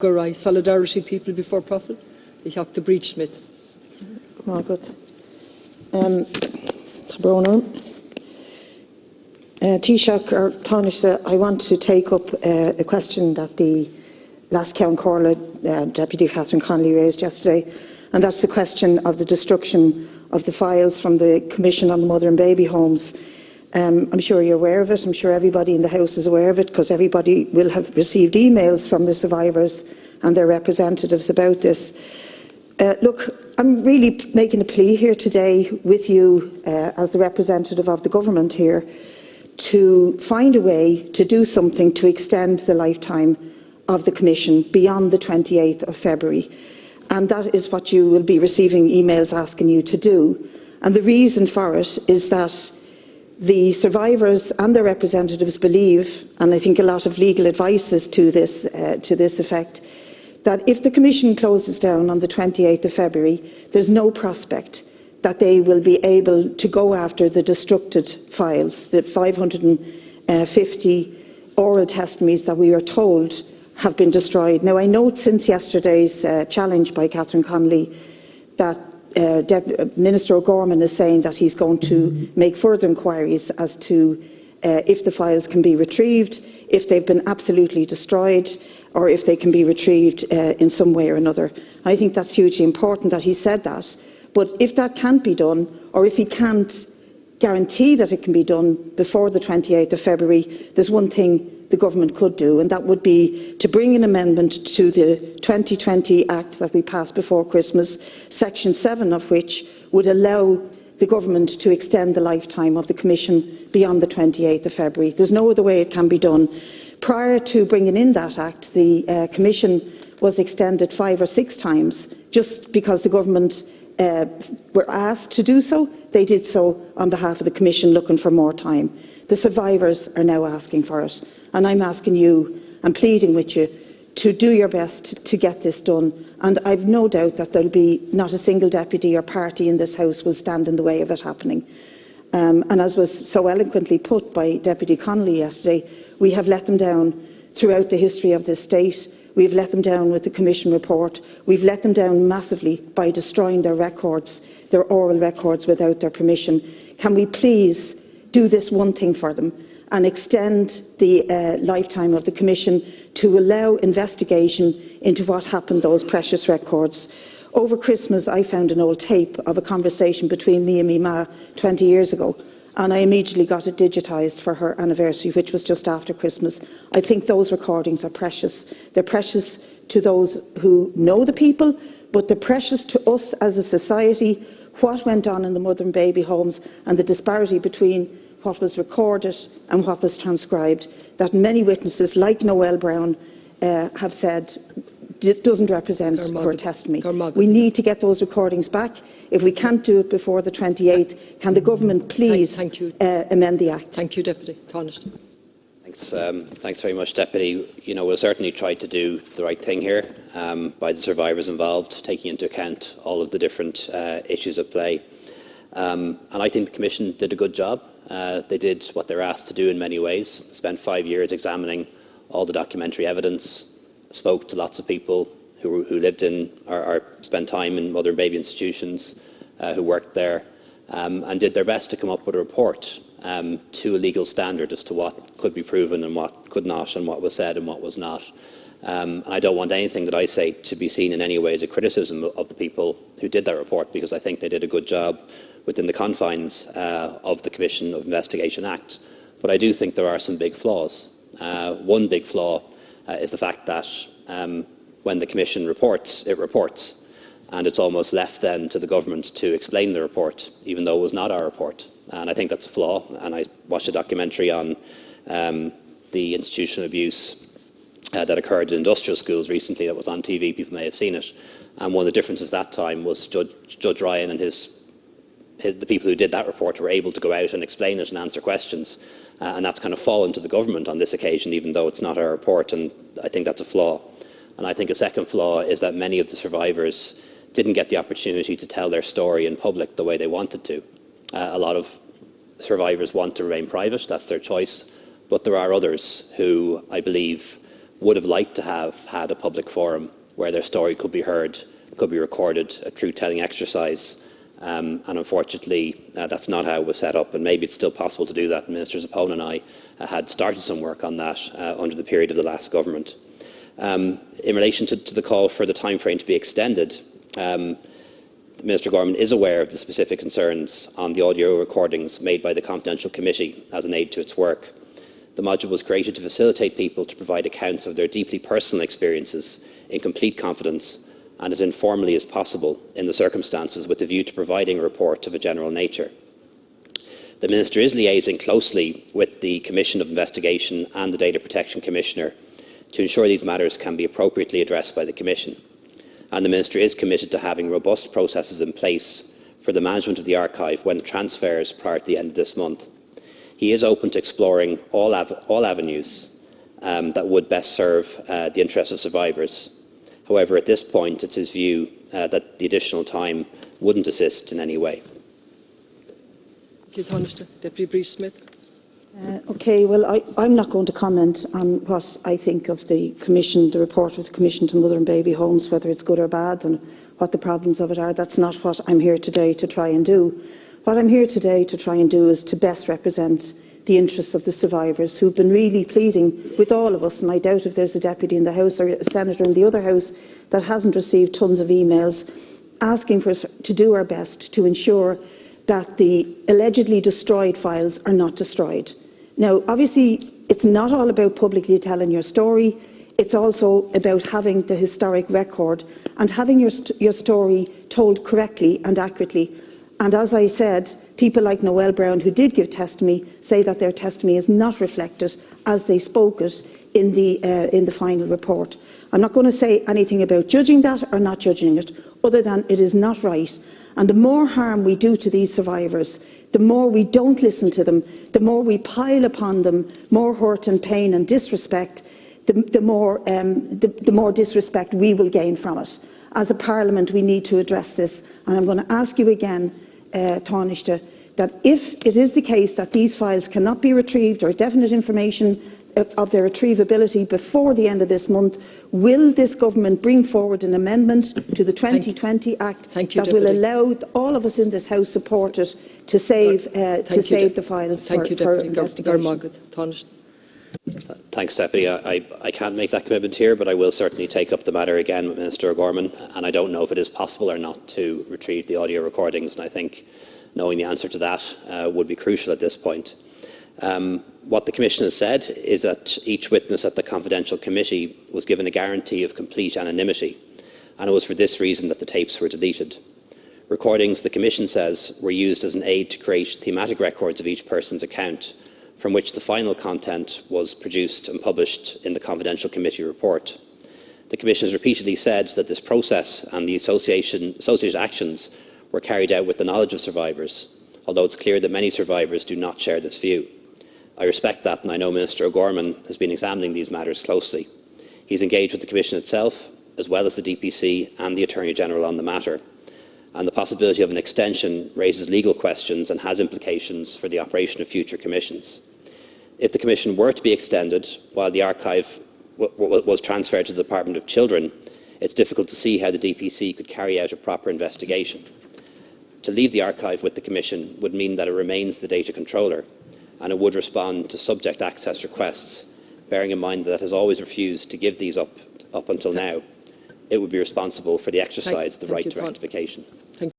Gorai, Solidarity People Before Profit. Ich habe den Brid Schmidt. Oh, good. Taoiseach or Taoiseach, I want to take up a question that the last Count Corla Deputy Catherine Connolly raised yesterday, and that's the question of the destruction of the files from the Commission on the Mother and Baby Homes. I'm sure you're aware of it. I'm sure everybody in the House is aware of it, because everybody will have received emails from the survivors and their representatives about this. Look, I'm really making a plea here today with you as the representative of the government here to find a way to do something to extend the lifetime of the Commission beyond the 28th of February. And that is what you will be receiving emails asking you to do. And the reason for it is that the survivors and their representatives believe, and I think a lot of legal advice is to this effect, that if the Commission closes down on the 28th of February, there's no prospect that they will be able to go after the destructed files, the 550 oral testimonies that we are told have been destroyed. Now, I note since yesterday's challenge by Catherine Connolly that Minister O'Gorman is saying that he's going to make further inquiries as to if the files can be retrieved, if they've been absolutely destroyed, or if they can be retrieved in some way or another. I think that's hugely important that he said that. But if that can't be done, or if he can't guarantee that it can be done before the 28th of February, there's one thing the government could do, and that would be to bring an amendment to the 2020 Act that we passed before Christmas, Section 7 of which would allow the government to extend the lifetime of the Commission beyond the 28th of February. There's no other way it can be done. Prior to bringing in that Act, the Commission was extended 5 or 6 times, just because the government were asked to do so. They did so on behalf of the Commission, looking for more time. The survivors are now asking for it, and I'm asking you, I'm pleading with you, to do your best to get this done. And I've no doubt that there'll be not a single deputy or party in this House will stand in the way of it happening. And as was so eloquently put by Deputy Connolly yesterday, we have let them down throughout the history of this state. We've let them down with the Commission report. We've let them down massively by destroying their records, their oral records, without their permission. Can we please do this one thing for them and extend the lifetime of the Commission to allow investigation into what happened to those precious records? Over Christmas, I found an old tape of a conversation between me and my ma 20 years ago, and I immediately got it digitised for her anniversary, which was just after Christmas. I think those recordings are precious. They're precious to those who know the people, but they're precious to us as a society. What went on in the mother and baby homes, and the disparity between what was recorded and what was transcribed, that many witnesses, like Noel Brown, have said doesn't represent her testimony. We need to get those recordings back. If we can't do it before the 28th, can the government please amend the Act? Thank you, Deputy. Taoiseach. Thanks very much, Deputy. We'll certainly try to do the right thing here by the survivors involved, taking into account all of the different issues at play. And I think the Commission did a good job. They did what they were asked to do in many ways, spent 5 years examining all the documentary evidence, spoke to lots of people who lived in or spent time in mother and baby institutions, who worked there, and did their best to come up with a report to a legal standard as to what could be proven and what could not, and what was said and what was not. I don't want anything that I say to be seen in any way as a criticism of the people who did that report, because I think they did a good job within the confines of the Commission of Investigation Act. But I do think there are some big flaws. One big flaw is the fact that when the Commission reports, it reports, and it's almost left then to the government to explain the report, even though it was not our report. And I think that's a flaw. And I watched a documentary on the institutional abuse that occurred in industrial schools recently that was on TV. People may have seen it. And one of the differences that time was Judge Ryan and the people who did that report were able to go out and explain it and answer questions. And that's kind of fallen to the government on this occasion, even though it's not our report. And I think that's a flaw. And I think a second flaw is that many of the survivors didn't get the opportunity to tell their story in public the way they wanted to. A lot of survivors want to remain private. That's their choice. But there are others who, I believe, would have liked to have had a public forum where their story could be heard, could be recorded, a truth-telling exercise. And unfortunately, that's not how it was set up, and maybe it's still possible to do that. Minister Zappone and I had started some work on that under the period of the last government. In relation to the call for the timeframe to be extended, Minister Gorman is aware of the specific concerns on the audio recordings made by the Confidential Committee as an aid to its work. The module was created to facilitate people to provide accounts of their deeply personal experiences in complete confidence and as informally as possible in the circumstances, with the view to providing a report of a general nature. The Minister is liaising closely with the Commission of Investigation and the Data Protection Commissioner to ensure these matters can be appropriately addressed by the Commission. And the Minister is committed to having robust processes in place for the management of the archive when it transfers prior to the end of this month. He is open to exploring all avenues that would best serve the interests of survivors. However, at this point, it's his view that the additional time wouldn't assist in any way. Deputy Brid Smith. Okay, well, I'm not going to comment on what I think of the Commission, the report of the Commission to Mother and Baby Homes, whether it's good or bad and what the problems of it are. That's not what I'm here today to try and do. What I'm here today to try and do is to best represent the interests of the survivors who've been really pleading with all of us, and I doubt if there's a deputy in the House or a senator in the other House that hasn't received tons of emails asking for us to do our best to ensure that the allegedly destroyed files are not destroyed. Now, obviously, it's not all about publicly telling your story. It's also about having the historic record and having your story told correctly and accurately. And as I said, people like Noel Brown, who did give testimony, say that their testimony is not reflected as they spoke it in the final report. I'm not going to say anything about judging that or not judging it, other than it is not right. And the more harm we do to these survivors, the more we don't listen to them, the more we pile upon them more hurt and pain and disrespect, the more disrespect we will gain from it. As a Parliament, we need to address this. And I'm going to ask you again, Taoiseach, that if it is the case that these files cannot be retrieved or definite information of their retrievability before the end of this month, will this government bring forward an amendment to the 2020 Act that will allow all of us in this House support it to save the files for investigation? Thanks, Deputy. I can't make that commitment here, but I will certainly take up the matter again with Minister O'Gorman, and I don't know if it is possible or not to retrieve the audio recordings, and I think knowing the answer to that would be crucial at this point. What the Commission has said is that each witness at the Confidential Committee was given a guarantee of complete anonymity, and it was for this reason that the tapes were deleted. Recordings, the Commission says, were used as an aid to create thematic records of each person's account, from which the final content was produced and published in the Confidential Committee report. The Commission has repeatedly said that this process and the associated actions were carried out with the knowledge of survivors, although it's clear that many survivors do not share this view. I respect that, and I know Minister O'Gorman has been examining these matters closely. He's engaged with the Commission itself, as well as the DPC and the Attorney-General on the matter, and the possibility of an extension raises legal questions and has implications for the operation of future commissions. If the Commission were to be extended while the archive was transferred to the Department of Children, it's difficult to see how the DPC could carry out a proper investigation. To leave the archive with the Commission would mean that it remains the data controller, and it would respond to subject access requests, bearing in mind that it has always refused to give these up until now. It would be responsible for the exercise of the right to rectification.